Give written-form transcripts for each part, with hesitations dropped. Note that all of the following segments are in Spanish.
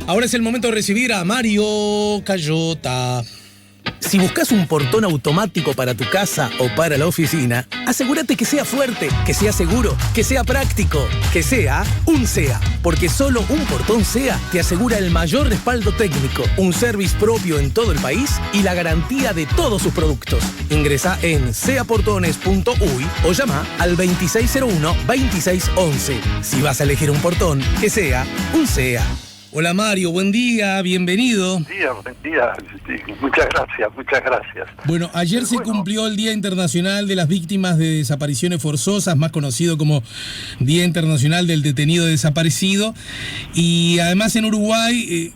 Ahora es el momento de recibir a Mario Cayota. Si buscas un portón automático para tu casa o para la oficina, asegúrate que sea fuerte, que sea seguro, que sea práctico, que sea un SEA. Porque solo un portón SEA te asegura el mayor respaldo técnico, un service propio en todo el país y la garantía de todos sus productos. Ingresa en seaportones.uy o llama al 2601-2611. Si vas a elegir un portón, que sea un SEA. Hola Mario, buen día, bienvenido. Buen día, sí, muchas gracias. Bueno, ayer se cumplió el Día Internacional de las Víctimas de Desapariciones Forzosas, más conocido como Día Internacional del Detenido Desaparecido, y además en Uruguay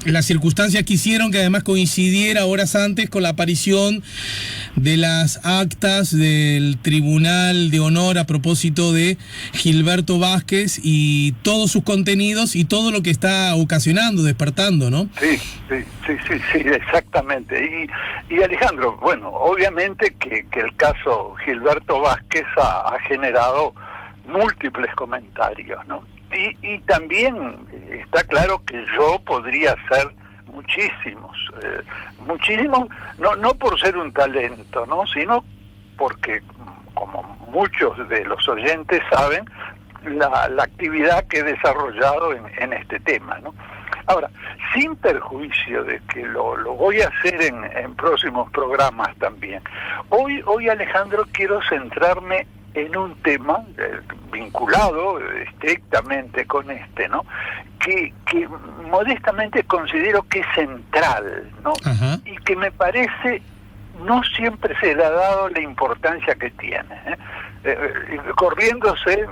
las circunstancias quisieron que además coincidiera horas antes con la aparición de las actas del Tribunal de Honor a propósito de Gilberto Vázquez y todos sus contenidos y todo lo que está ocasionando, despertando, ¿no? Sí, exactamente. Y Alejandro, bueno, obviamente que el caso Gilberto Vázquez ha generado múltiples comentarios, ¿no? Y también está claro que yo podría ser muchísimos, no por ser un talento, ¿no? Sino porque, como muchos de los oyentes saben, la actividad que he desarrollado en este tema, ¿no? Ahora, sin perjuicio de que lo voy a hacer en próximos programas también, hoy Alejandro, quiero centrarme en un tema vinculado estrictamente con este, ¿no? Que modestamente considero que es central, ¿no? Ajá. Y que me parece no siempre se le ha dado la importancia que tiene, ¿eh? Corriéndose el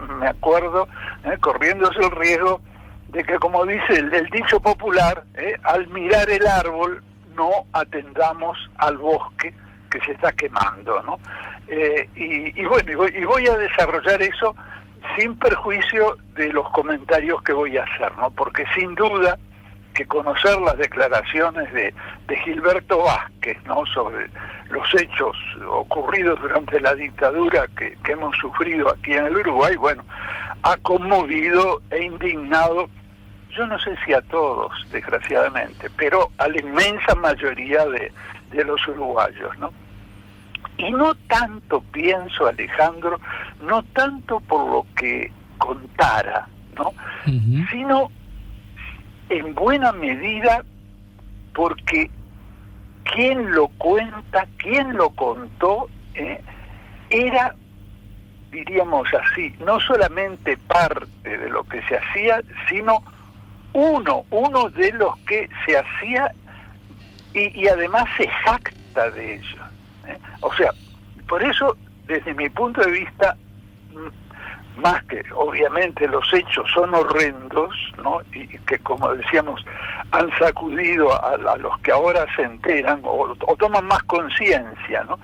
riesgo de que, como dice el dicho popular, al mirar el árbol no atendamos al bosque que se está quemando, ¿no? Y voy a desarrollar eso sin perjuicio de los comentarios que voy a hacer, ¿no? Porque sin duda que conocer las declaraciones de Gilberto Vázquez, ¿no?, sobre los hechos ocurridos durante la dictadura que hemos sufrido aquí en el Uruguay, bueno, ha conmovido e indignado, yo no sé si a todos, desgraciadamente, pero a la inmensa mayoría de los uruguayos, ¿no? Y no tanto, pienso, Alejandro, no tanto por lo que contara, ¿no? Uh-huh. Sino en buena medida porque quien lo cuenta, quien lo contó, era, diríamos así, no solamente parte de lo que se hacía, sino uno de los que se hacía y además se jacta de ello. O sea, por eso, desde mi punto de vista, más que obviamente los hechos son horrendos, ¿no?, y que, como decíamos, han sacudido a los que ahora se enteran o toman más conciencia, ¿no?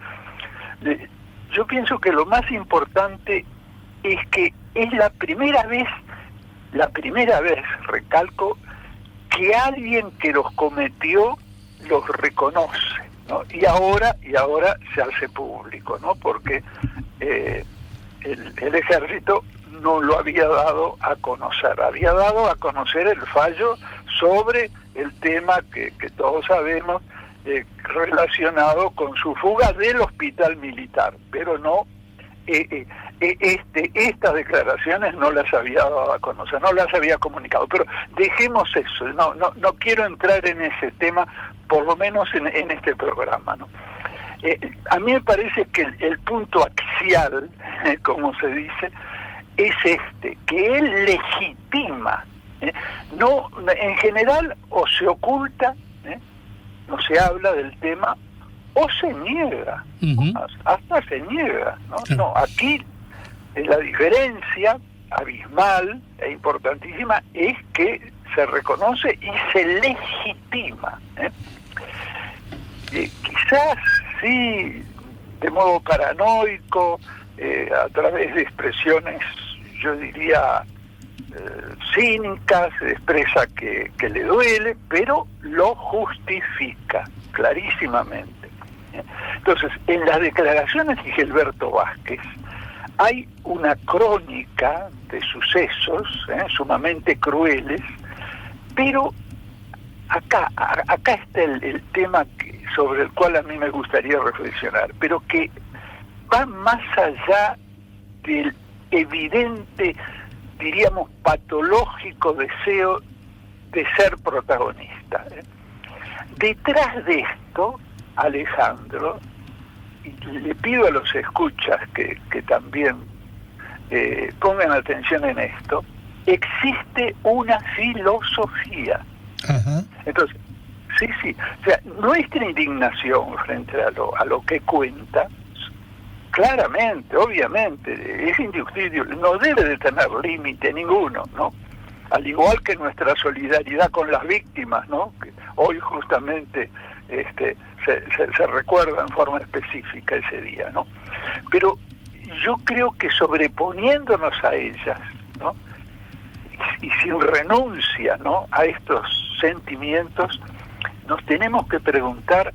Yo pienso que lo más importante es que es la primera vez, recalco, que alguien que los cometió los reconoce, ¿no? Y ahora se hace público, ¿no? Porque el ejército no lo había dado a conocer, había dado a conocer el fallo sobre el tema que todos sabemos, relacionado con su fuga del hospital militar, pero no, estas declaraciones no las había dado a conocer, no las había comunicado. Pero dejemos eso, no quiero entrar en ese tema, por lo menos en este programa, ¿no? A mí me parece que el punto axial, como se dice, es que él legitima, no, en general, o se oculta, no se habla del tema, o se niega, Uh-huh. hasta se niega, ¿no? No, aquí la diferencia abismal e importantísima es que se reconoce y se legitima, quizás sí, de modo paranoico, a través de expresiones, yo diría, cínicas, expresa que le duele, pero lo justifica clarísimamente. Entonces, en las declaraciones de Gilberto Vázquez hay una crónica de sucesos sumamente crueles, Pero acá está el tema sobre el cual a mí me gustaría reflexionar, pero que va más allá del evidente, diríamos, patológico deseo de ser protagonista. Detrás de esto, Alejandro, y le pido a los escuchas que también pongan atención en esto, existe una filosofía. Ajá. Entonces, sí, o sea, nuestra indignación frente a lo que cuenta, claramente, obviamente, es indiscutible, no debe de tener límite ninguno, ¿no? Al igual que nuestra solidaridad con las víctimas, ¿no? Que hoy justamente se recuerda en forma específica ese día, ¿no? Pero yo creo que sobreponiéndonos a ellas, ¿no? Y sin renuncia, ¿no?, a estos sentimientos, nos tenemos que preguntar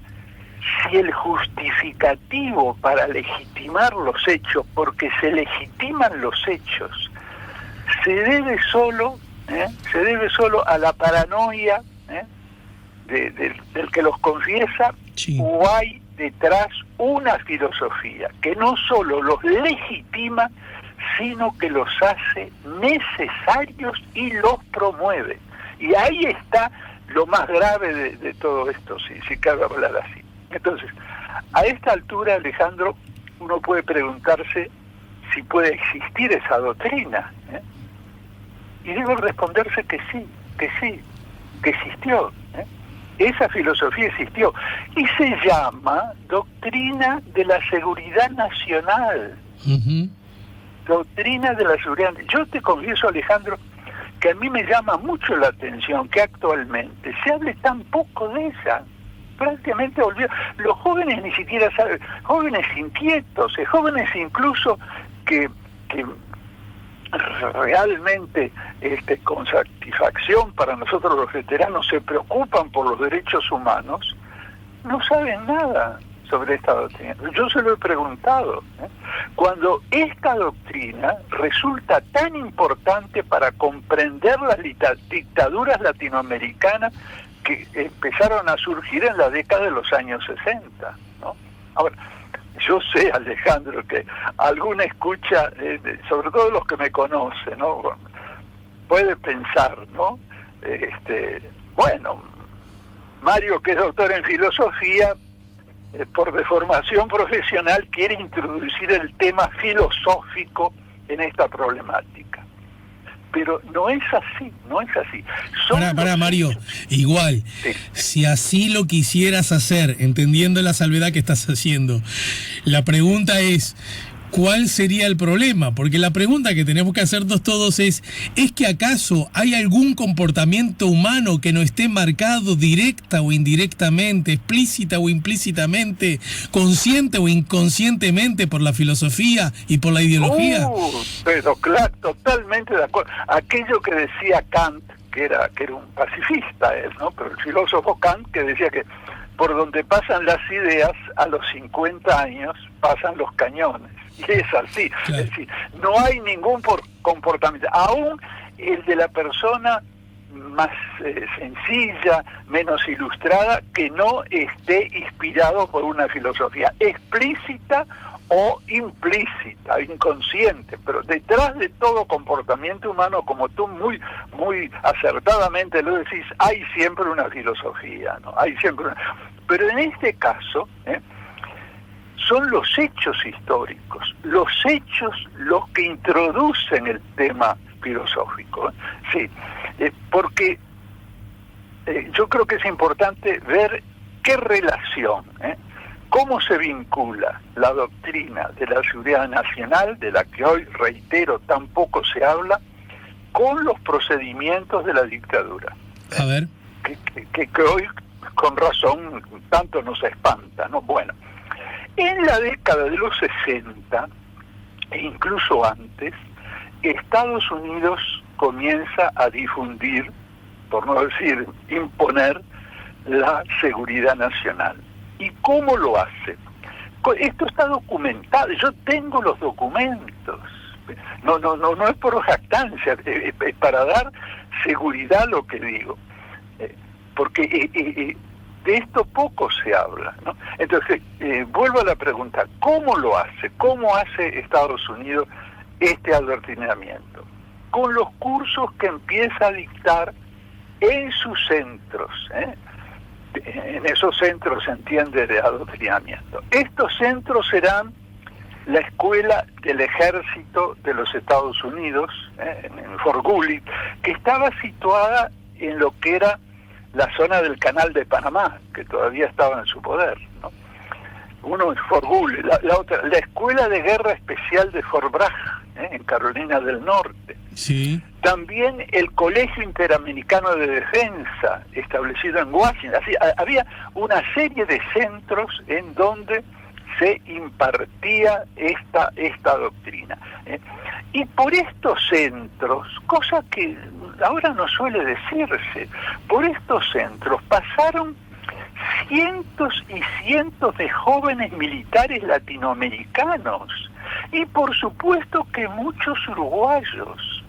si el justificativo para legitimar los hechos, porque se legitiman los hechos, se debe solo a la paranoia del que los confiesa, Sí. o hay detrás una filosofía que no solo los legitima, sino que los hace necesarios y los promueve. Y ahí está lo más grave de todo esto, si cabe hablar así. Entonces, a esta altura, Alejandro, uno puede preguntarse si puede existir esa doctrina, y debe responderse que sí, que existió, Esa filosofía existió, y se llama doctrina de la seguridad nacional. Uh-huh. Doctrina de la seguridad. Yo te confieso, Alejandro, que a mí me llama mucho la atención que actualmente se hable tan poco de esa. Prácticamente olvidó. Los jóvenes ni siquiera saben, jóvenes inquietos, jóvenes incluso que realmente con satisfacción para nosotros los veteranos se preocupan por los derechos humanos, no saben nada sobre esta doctrina. Yo se lo he preguntado, cuando esta doctrina resulta tan importante para comprender las dictaduras latinoamericanas que empezaron a surgir en la década de los años 60, ¿no? Ahora, yo sé, Alejandro, que alguna escucha, sobre todo los que me conocen, ¿no?, puede pensar, ¿no?, bueno, Mario, que es doctor en filosofía, por deformación profesional, quiere introducir el tema filosófico en esta problemática. Pero no es así. Pará, Mario, igual, sí, si así lo quisieras hacer, entendiendo la salvedad que estás haciendo, la pregunta es, ¿cuál sería el problema? Porque la pregunta que tenemos que hacernos todos ¿es que acaso hay algún comportamiento humano que no esté marcado directa o indirectamente, explícita o implícitamente, consciente o inconscientemente por la filosofía y por la ideología? Pero claro, totalmente de acuerdo. Aquello que decía Kant, que era un pacifista él, ¿no? Pero el filósofo Kant, que decía que por donde pasan las ideas, a los 50 años pasan los cañones. Y es así. Claro. Es decir, no hay ningún comportamiento, aún el de la persona más sencilla, menos ilustrada, que no esté inspirado por una filosofía explícita o implícita, inconsciente, pero detrás de todo comportamiento humano, como tú muy acertadamente lo decís, hay siempre una filosofía, ¿no? Pero en este caso, son los hechos históricos, los hechos los que introducen el tema filosófico, sí, porque yo creo que es importante ver qué relación, cómo se vincula la doctrina de la seguridad nacional, de la que hoy, reitero, tampoco se habla, con los procedimientos de la dictadura. A ver. Que hoy, con razón, tanto nos espanta, ¿no? Bueno, en la década de los 60, e incluso antes, Estados Unidos comienza a difundir, por no decir imponer, la seguridad nacional. ¿Y cómo lo hace? Esto está documentado, yo tengo los documentos. No es por jactancia, es para dar seguridad a lo que digo. Porque de esto poco se habla, ¿no? Entonces, vuelvo a la pregunta, ¿cómo lo hace? ¿Cómo hace Estados Unidos este adoctrinamiento? Con los cursos que empieza a dictar en sus centros, en esos centros se entiende de adoctrinamiento. Estos centros serán la Escuela del Ejército de los Estados Unidos, en Fort Gully, que estaba situada en lo que era la zona del Canal de Panamá, que todavía estaba en su poder, ¿no? Uno es Fort Gully, la otra, la Escuela de Guerra Especial de Fort Bragg, en Carolina del Norte. Sí. También el Colegio Interamericano de Defensa, establecido en Washington. Así, había una serie de centros en donde se impartía esta doctrina. Y por estos centros, cosa que ahora no suele decirse, por estos centros pasaron cientos y cientos de jóvenes militares latinoamericanos, y por supuesto que muchos uruguayos.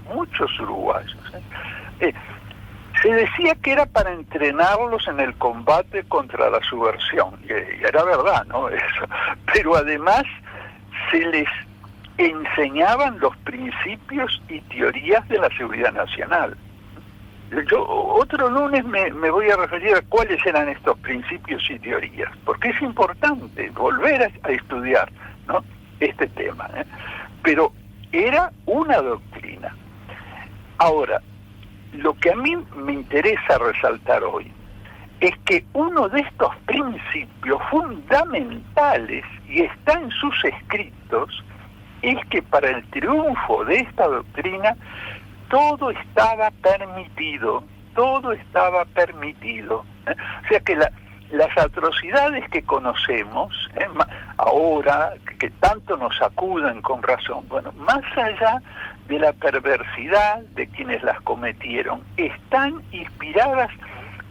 Se decía que era para entrenarlos en el combate contra la subversión, y era verdad, ¿no? Eso. Pero además se les enseñaban los principios y teorías de la seguridad nacional. Yo otro lunes me voy a referir a cuáles eran estos principios y teorías, porque es importante volver a estudiar, ¿no?, este tema, pero era una doctrina. Ahora, lo que a mí me interesa resaltar hoy es que uno de estos principios fundamentales, y está en sus escritos, es que para el triunfo de esta doctrina todo estaba permitido. O sea que las atrocidades que conocemos, ahora, que tanto nos sacuden con razón, bueno, más allá de la perversidad de quienes las cometieron, están inspiradas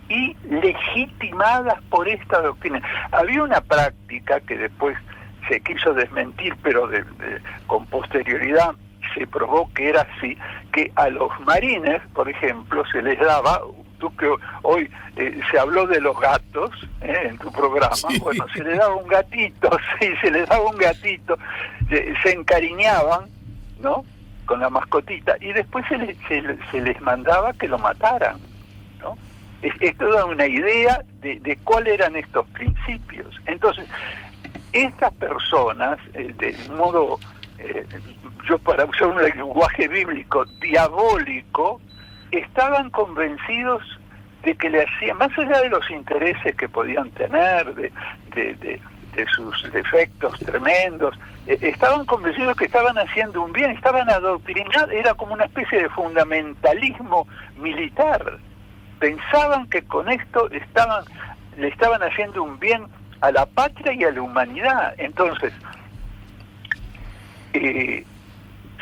y legitimadas por esta doctrina. Había una práctica que después se quiso desmentir, pero con posterioridad se probó que era así, que a los marines, por ejemplo, se les daba, tú que hoy se habló de los gatos en tu programa, sí. Bueno, se les daba un gatito, se encariñaban, ¿no?, con la mascotita, y después se les mandaba que lo mataran, ¿no? Esto da una idea de cuáles eran estos principios. Entonces, estas personas, de modo, yo para usar un lenguaje bíblico, diabólico, estaban convencidos de que le hacían, más allá de los intereses que podían tener, de sus defectos tremendos, estaban convencidos que estaban haciendo un bien, estaban adoctrinados, era como una especie de fundamentalismo militar. Pensaban que con esto le estaban haciendo un bien a la patria y a la humanidad. Entonces,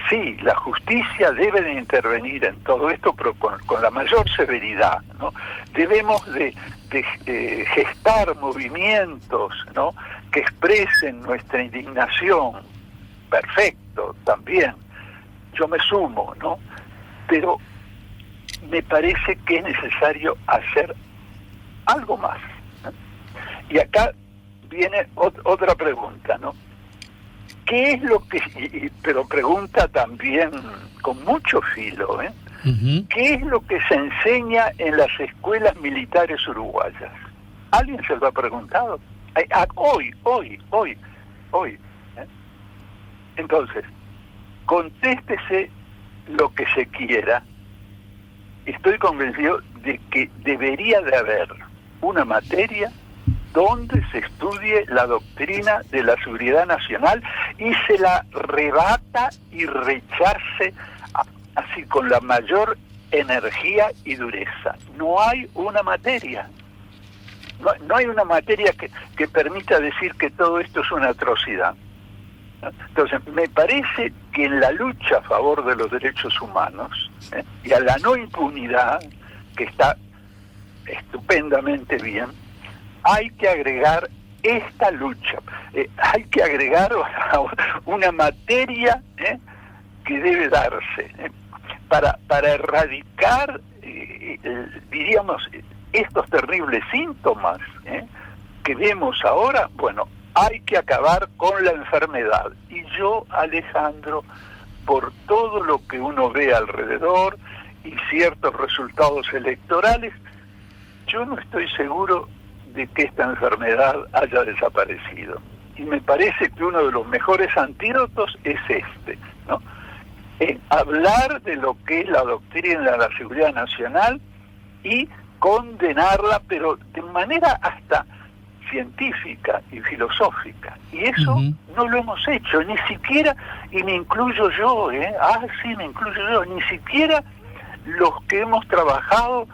sí, la justicia debe de intervenir en todo esto, pero con la mayor severidad, ¿no? Debemos de gestar movimientos, ¿no?, que expresen nuestra indignación. Perfecto, también. Yo me sumo, ¿no? Pero me parece que es necesario hacer algo más, ¿no? Y acá viene otra pregunta, ¿no? ¿Qué es lo que, pero pregunta también con mucho filo, Uh-huh. ¿Qué es lo que se enseña en las escuelas militares uruguayas? ¿Alguien se lo ha preguntado? Hoy. Entonces, contéstese lo que se quiera. Estoy convencido de que debería de haber una materia donde se estudie la doctrina de la seguridad nacional y se la rebata y rechace así con la mayor energía y dureza. No hay una materia. No hay una materia que permita decir que todo esto es una atrocidad. Entonces, me parece que en la lucha a favor de los derechos humanos y a la no impunidad, que está estupendamente bien, hay que agregar esta lucha. Hay que agregar una materia que debe darse para erradicar, diríamos, estos terribles síntomas que vemos ahora, bueno, hay que acabar con la enfermedad. Y yo, Alejandro, por todo lo que uno ve alrededor y ciertos resultados electorales, yo no estoy seguro de que esta enfermedad haya desaparecido. Y me parece que uno de los mejores antídotos es ¿no? Hablar de lo que es la doctrina de la seguridad nacional y condenarla, pero de manera hasta científica y filosófica. Y eso no lo hemos hecho, ni siquiera, y me incluyo yo, sí, me incluyo yo, ni siquiera los que hemos trabajado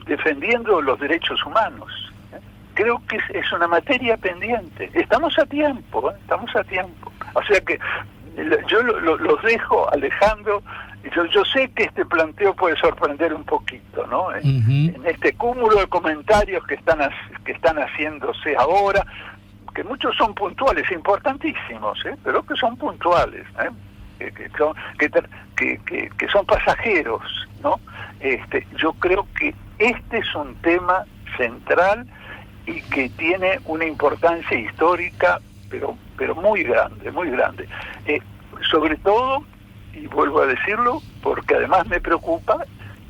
defendiendo los derechos humanos. Creo que es una materia pendiente. Estamos a tiempo, estamos a tiempo. O sea que yo los dejo, Alejandro. Yo sé que este planteo puede sorprender un poquito, ¿no? En este cúmulo de comentarios que están haciéndose ahora, que muchos son puntuales, importantísimos, pero que son puntuales, que son pasajeros, ¿no? Yo creo que este es un tema central y que tiene una importancia histórica, pero muy grande, muy grande. Sobre todo, y vuelvo a decirlo, porque además me preocupa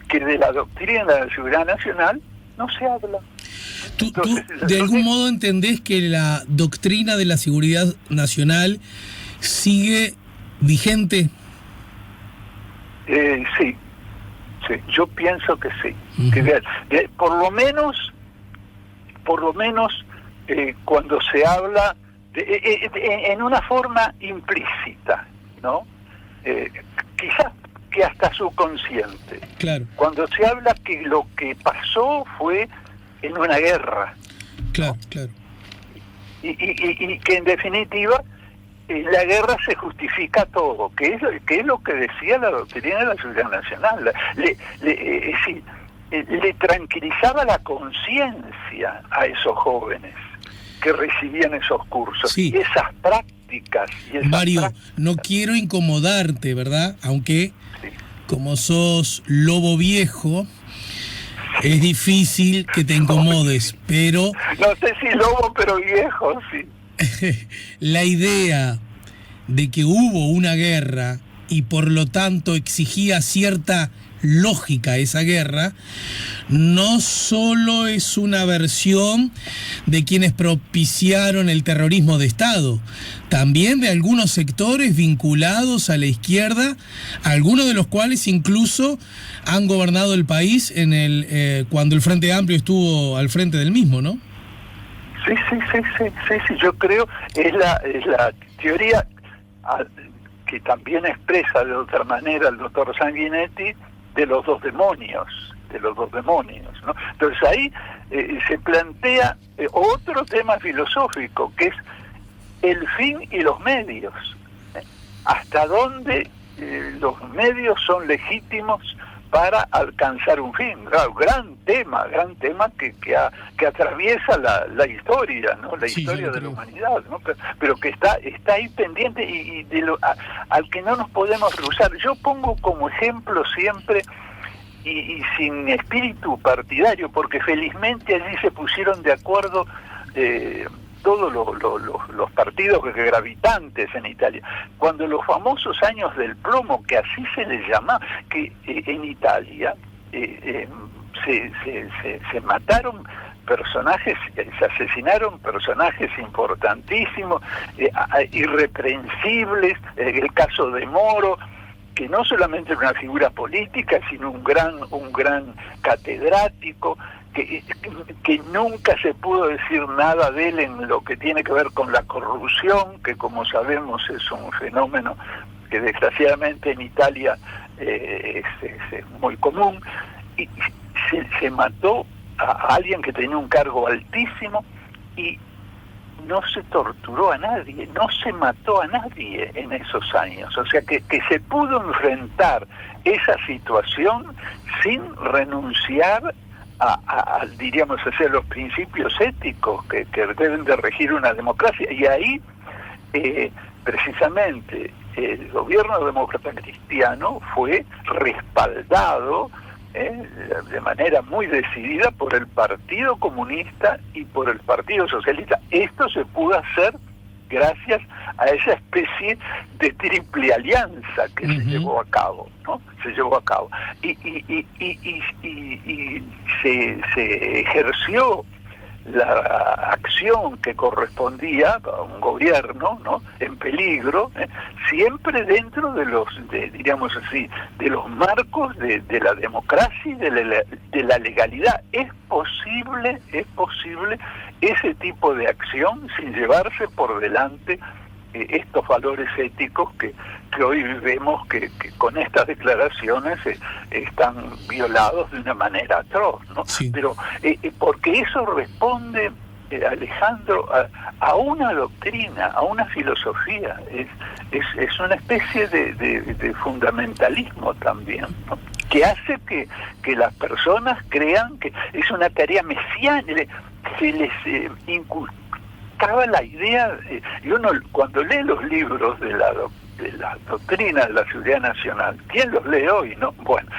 que de la doctrina de la seguridad nacional no se habla. ¿Tú de algún modo entendés que la doctrina de la seguridad nacional sigue vigente? Sí, yo pienso que sí. Que por lo menos cuando se habla en una forma implícita, ¿no? Quizás que hasta subconsciente. Claro. Cuando se habla que lo que pasó fue en una guerra. Claro, claro. Y que en definitiva en la guerra se justifica todo, que es lo que decía la doctrina de la seguridad nacional. Le tranquilizaba la conciencia a esos jóvenes que recibían esos cursos, sí. Y esas prácticas. Mario, no quiero incomodarte, ¿verdad? Aunque, sí, como sos lobo viejo, es difícil que te incomodes, pero... No sé si lobo, pero viejo, sí. La idea de que hubo una guerra y por lo tanto exigía cierta lógica esa guerra, no solo es una versión de quienes propiciaron el terrorismo de Estado, también de algunos sectores vinculados a la izquierda, algunos de los cuales incluso han gobernado el país cuando el Frente Amplio estuvo al frente del mismo, ¿no? Sí, yo creo es la teoría que también expresa de otra manera el doctor Sanguinetti de los dos demonios, ¿no? Entonces ahí se plantea otro tema filosófico, que es el fin y los medios. ¿Hasta dónde los medios son legítimos para alcanzar un fin? Claro, gran tema que atraviesa la historia, ¿no? La historia de la humanidad, ¿no? Pero que está ahí pendiente y al que no nos podemos rehusar. Yo pongo como ejemplo siempre, y sin espíritu partidario, porque felizmente allí se pusieron de acuerdo todos los partidos gravitantes en Italia. Cuando los famosos años del plomo, que así se les llama, que en Italia se mataron personajes, se asesinaron personajes importantísimos, irreprensibles, el caso de Moro, que no solamente era una figura política, sino un gran catedrático, que nunca se pudo decir nada de él en lo que tiene que ver con la corrupción, que como sabemos es un fenómeno que desgraciadamente en Italia es muy común, y se mató a alguien que tenía un cargo altísimo y no se torturó a nadie, no se mató a nadie en esos años. O sea que se pudo enfrentar esa situación sin renunciar diríamos, hacer los principios éticos que deben de regir una democracia. Y ahí, precisamente, el gobierno demócrata cristiano fue respaldado de manera muy decidida por el Partido Comunista y por el Partido Socialista. Esto se pudo hacer gracias a esa especie de triple alianza que se llevó a cabo, ¿no? Se llevó a cabo. Y se ejerció la acción que correspondía a un gobierno, ¿no?, en peligro, siempre dentro de los, diríamos así, de los marcos de la democracia y de la legalidad. Es posible ese tipo de acción sin llevarse por delante estos valores éticos que hoy vemos que con estas declaraciones están violados de una manera atroz, ¿no? Sí. Pero porque eso responde, Alejandro, a una doctrina, a una filosofía, es una especie de fundamentalismo también, ¿no?, que hace que las personas crean que es una tarea mesiánica, se les inculcaba la idea, y uno cuando lee los libros de la doctrina de la seguridad nacional, ¿quién los lee hoy? No, bueno,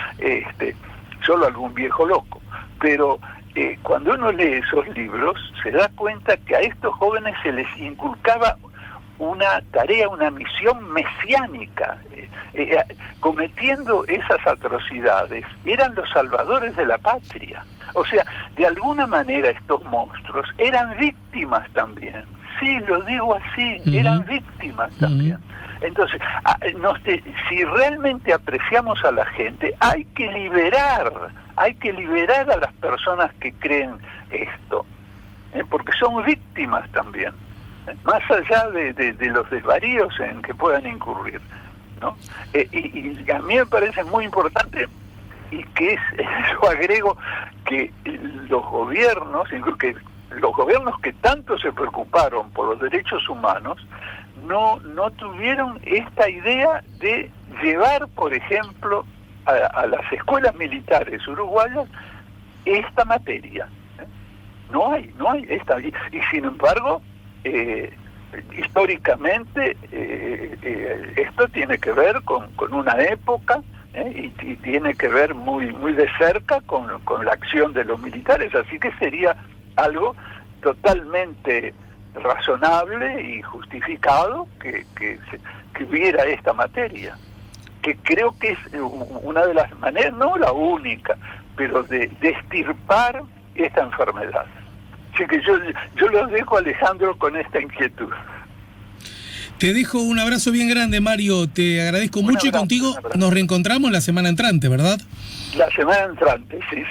solo algún viejo loco, pero cuando uno lee esos libros se da cuenta que a estos jóvenes se les inculcaba una tarea, una misión mesiánica. Cometiendo esas atrocidades eran los salvadores de la patria. O sea, de alguna manera estos monstruos eran víctimas también. Sí, lo digo así, eran víctimas también. Entonces, si realmente apreciamos a la gente, hay que liberar a las personas que creen esto, porque son víctimas también, más allá de los desvaríos en que puedan incurrir, ¿no? Y a mí me parece muy importante, y que eso agrego, que los gobiernos que tanto se preocuparon por los derechos humanos, no tuvieron esta idea de llevar, por ejemplo, a las escuelas militares uruguayas esta materia. No hay esta. Y sin embargo, históricamente esto tiene que ver con una época, y tiene que ver muy de cerca con la acción de los militares, así que sería algo totalmente razonable y justificado que hubiera esta materia, que creo que es una de las maneras, no la única, pero de extirpar esta enfermedad. Así que yo los dejo, Alejandro, con esta inquietud. Te dejo un abrazo bien grande, Mario, te agradezco mucho, y contigo nos reencontramos la semana entrante, ¿verdad? La semana entrante, sí.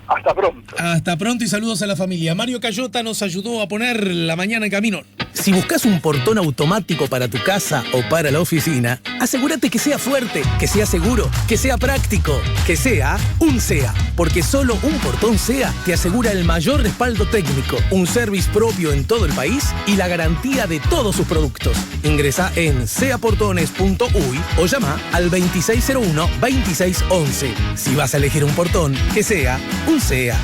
Hasta pronto. Hasta pronto y saludos a la familia. Mario Cayota nos ayudó a poner la mañana en camino. Si buscas un portón automático para tu casa o para la oficina, asegúrate que sea fuerte, que sea seguro, que sea práctico, que sea un SEA. Porque solo un portón SEA te asegura el mayor respaldo técnico, un service propio en todo el país y la garantía de todos sus productos. Ingresa en seaportones.uy o llama al 2601-2611. Si vas a elegir un portón, que sea un SEA.